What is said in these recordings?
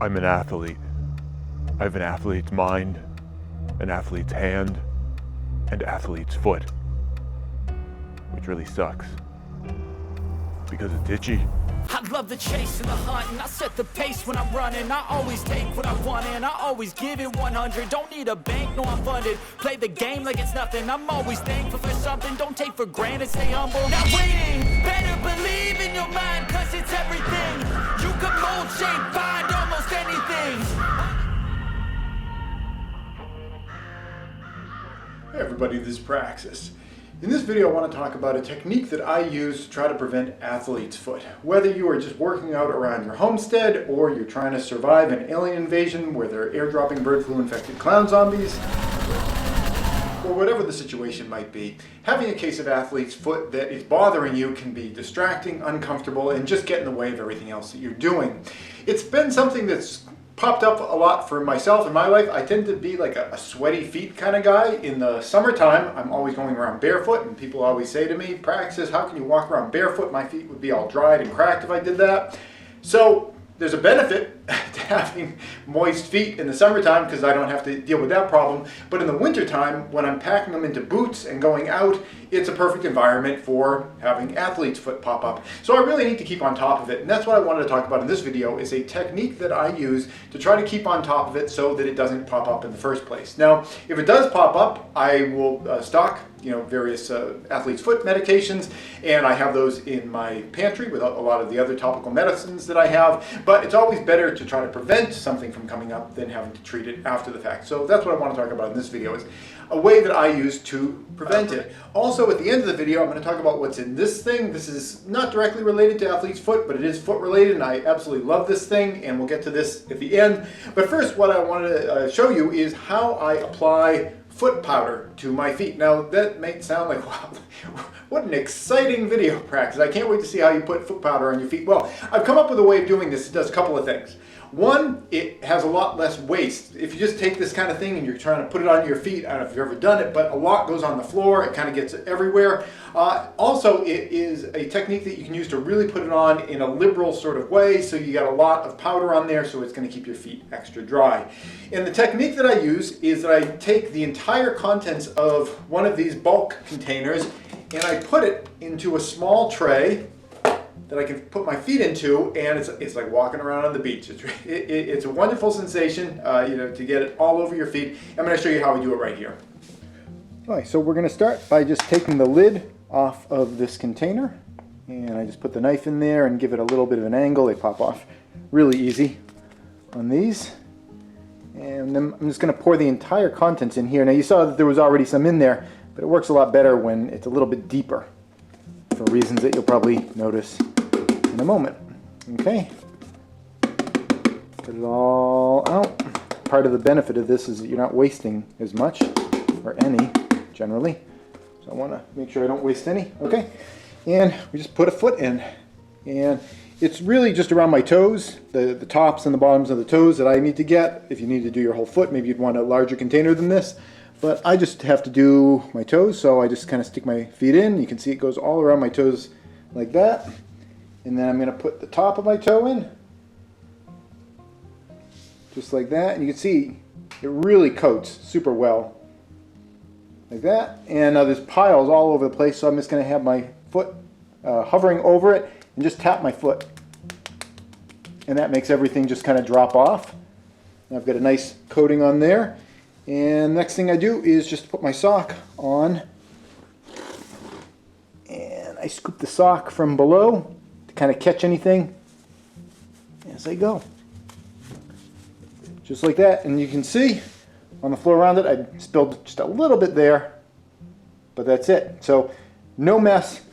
I'm an athlete. I have an athlete's mind, an athlete's hand, and athlete's foot. Which really sucks. Because it's itchy. I love the chase and the hunt, and I set the pace when I'm running. I always take what I want and I always give it 100. Don't need a bank, no I'm funded. Play the game like it's nothing. I'm always thankful for something. Don't take for granted, stay humble. Now waiting, better believe in your mind, cause it's everything. You can mold, shape, find almost anything. Hey everybody, this is Praxis. In this video I want to talk about a technique that I use to try to prevent athlete's foot. Whether you are just working out around your homestead or you're trying to survive an alien invasion where they're airdropping bird flu infected clown zombies, or whatever the situation might be, having a case of athlete's foot that is bothering you can be distracting, uncomfortable, and just get in the way of everything else that you're doing. It's been something that's popped up a lot for myself in my life. I tend to be like a sweaty feet kind of guy. In the summertime, I'm always going around barefoot, and people always say to me, Praxis, how can you walk around barefoot? My feet would be all dried and cracked if I did that. So there's a benefit to having moist feet in the summertime because I don't have to deal with that problem. But in the wintertime, when I'm packing them into boots and going out, it's a perfect environment for having athlete's foot pop up. So I really need to keep on top of it. And that's what I wanted to talk about in this video, is a technique that I use to try to keep on top of it so that it doesn't pop up in the first place. Now, if it does pop up, I will stock various athlete's foot medications, and I have those in my pantry with a lot of the other topical medicines that I have. But it's always better to try to prevent something from coming up than having to treat it after the fact. So that's what I want to talk about in this video, is a way that I use to prevent it. Also, at the end of the video, I'm going to talk about what's in this thing. This is not directly related to athlete's foot, but it is foot related, and I absolutely love this thing, and we'll get to this at the end. But first, what I wanted to show you is how I apply foot powder to my feet. Now, that may sound like, wow, what an exciting video, Praxis. I can't wait to see how you put foot powder on your feet. Well, I've come up with a way of doing this. It does a couple of things. One, it has a lot less waste. If you just take this kind of thing and you're trying to put it on your feet, I don't know if you've ever done it, but a lot goes on the floor. It kind of gets everywhere. Also, it is a technique that you can use to really put it on in a liberal sort of way, so you got a lot of powder on there, so it's going to keep your feet extra dry. And the technique that I use is that I take the entire contents of one of these bulk containers and I put it into a small tray that I can put my feet into, and it's like walking around on the beach. It's a wonderful sensation, to get it all over your feet. I'm going to show you how we do it right here. All right, so we're going to start by just taking the lid off of this container, and I just put the knife in there and give it a little bit of an angle. They pop off really easy on these. And then I'm just going to pour the entire contents in here. Now you saw that there was already some in there, but it works a lot better when it's a little bit deeper, for reasons that you'll probably notice in a moment. Okay, put it all out. Part of the benefit of this is that you're not wasting as much, or any, generally. So I want to make sure I don't waste any. Okay, and we just put a foot in, and it's really just around my toes, the tops and the bottoms of the toes that I need to get. If you need to do your whole foot, maybe you'd want a larger container than this. But I just have to do my toes, so I just kind of stick my feet in. You can see it goes all around my toes like that. And then I'm going to put the top of my toe in, just like that. And you can see it really coats super well, like that. And now there's piles all over the place, so I'm just going to have my foot hovering over it and just tap my foot. And that makes everything just kind of drop off. And I've got a nice coating on there. And next thing I do is just put my sock on, and I scoop the sock from below to kind of catch anything as I go. Just like that, and you can see on the floor around it, I spilled just a little bit there, but that's it. So no mess.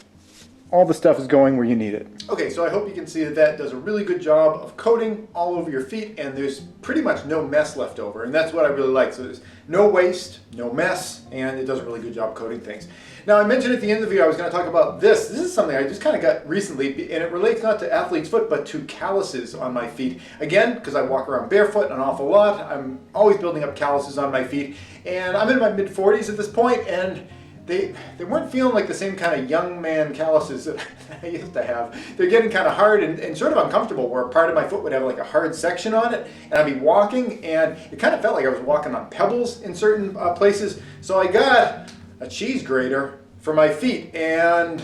All the stuff is going where you need it. Okay, so I hope you can see that that does a really good job of coating all over your feet, and there's pretty much no mess left over, and that's what I really like. So there's no waste, no mess, and it does a really good job coating things. Now, I mentioned at the end of the video I was going to talk about this. This is something I just kind of got recently, and it relates not to athlete's foot, but to calluses on my feet. Again, because I walk around barefoot an awful lot, I'm always building up calluses on my feet, and I'm in my mid-40s at this point, and they weren't feeling like the same kind of young man calluses that I used to have. They're getting kind of hard and sort of uncomfortable, where part of my foot would have like a hard section on it, and I'd be walking and it kind of felt like I was walking on pebbles in certain places. So I got a cheese grater for my feet, and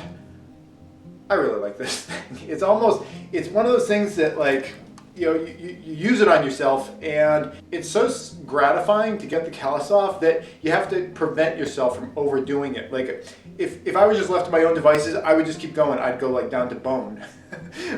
I really like this thing. It's one of those things that, like, you know, you use it on yourself, and it's so gratifying to get the callus off that you have to prevent yourself from overdoing it. Like, if I was just left to my own devices, I would just keep going. I'd go like down to bone.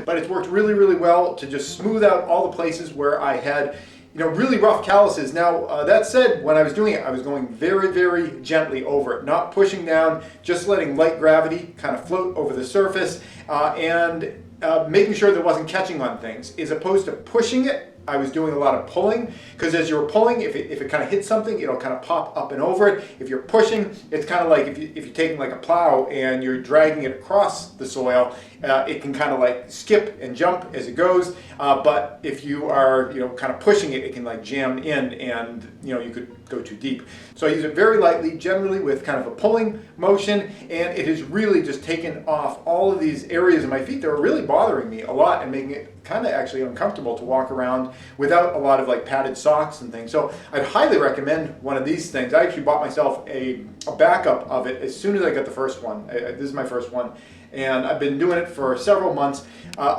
But it's worked really, really well to just smooth out all the places where I had, you know, really rough calluses. Now, that said, when I was doing it, I was going very, very gently over it, not pushing down, just letting light gravity kind of float over the surface, and making sure that it wasn't catching on things. As opposed to pushing it, I was doing a lot of pulling, because as you're pulling, if it kind of hits something, it'll kind of pop up and over it. If you're pushing, it's kind of like if you're taking like a plow and you're dragging it across the soil, it can kind of like skip and jump as it goes. But if you are, you know, kind of pushing it, it can like jam in, and, you know, you could go too deep. So I use it very lightly, generally with kind of a pulling motion, and it has really just taken off all of these areas of my feet that were really bothering me a lot and making it kind of actually uncomfortable to walk around without a lot of like padded socks and things. So I'd highly recommend one of these things. I actually bought myself a backup of it as soon as I got the first one. This is my first one, and I've been doing it for several months,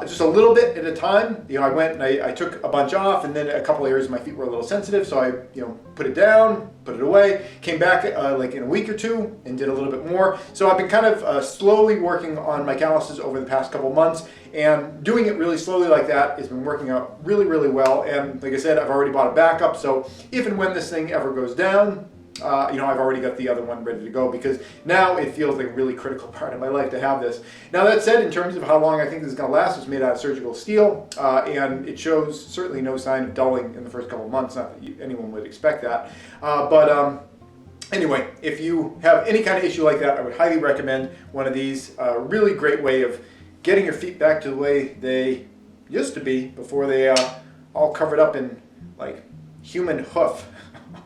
just a little bit at a time. You know, I went and I took a bunch off, and then a couple areas of my feet were a little sensitive, so I, you know, put it down, put it away, came back like in a week or two and did a little bit more. So I've been kind of slowly working on my calluses over the past couple months, and doing it really slowly like that has been working out really, really well. And like I said, I've already bought a backup, so if and when this thing ever goes down, you know, I've already got the other one ready to go, because now it feels like a really critical part of my life to have this. Now, that said, in terms of how long I think this is going to last, it's made out of surgical steel, and it shows certainly no sign of dulling in the first couple of months. Not that anyone would expect that. Anyway, if you have any kind of issue like that, I would highly recommend one of these. Really great way of getting your feet back to the way they used to be before they all covered up in like human hoof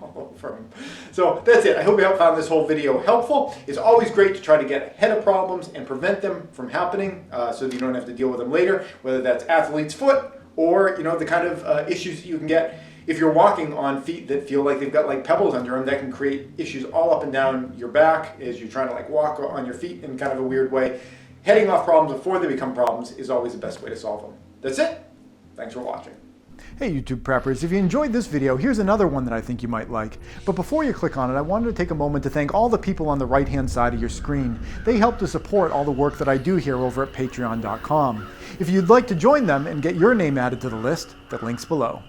all over them. So that's it. I hope you found this whole video helpful. It's always great to try to get ahead of problems and prevent them from happening, so that you don't have to deal with them later, whether that's athlete's foot or, you know, the kind of issues that you can get if you're walking on feet that feel like they've got like pebbles under them. That can create issues all up and down your back as you're trying to like walk on your feet in kind of a weird way. Heading off problems before they become problems is always the best way to solve them. That's it. Thanks for watching. Hey YouTube preppers, if you enjoyed this video, here's another one that I think you might like. But before you click on it, I wanted to take a moment to thank all the people on the right-hand side of your screen. They help to support all the work that I do here over at patreon.com. If you'd like to join them and get your name added to the list, the link's below.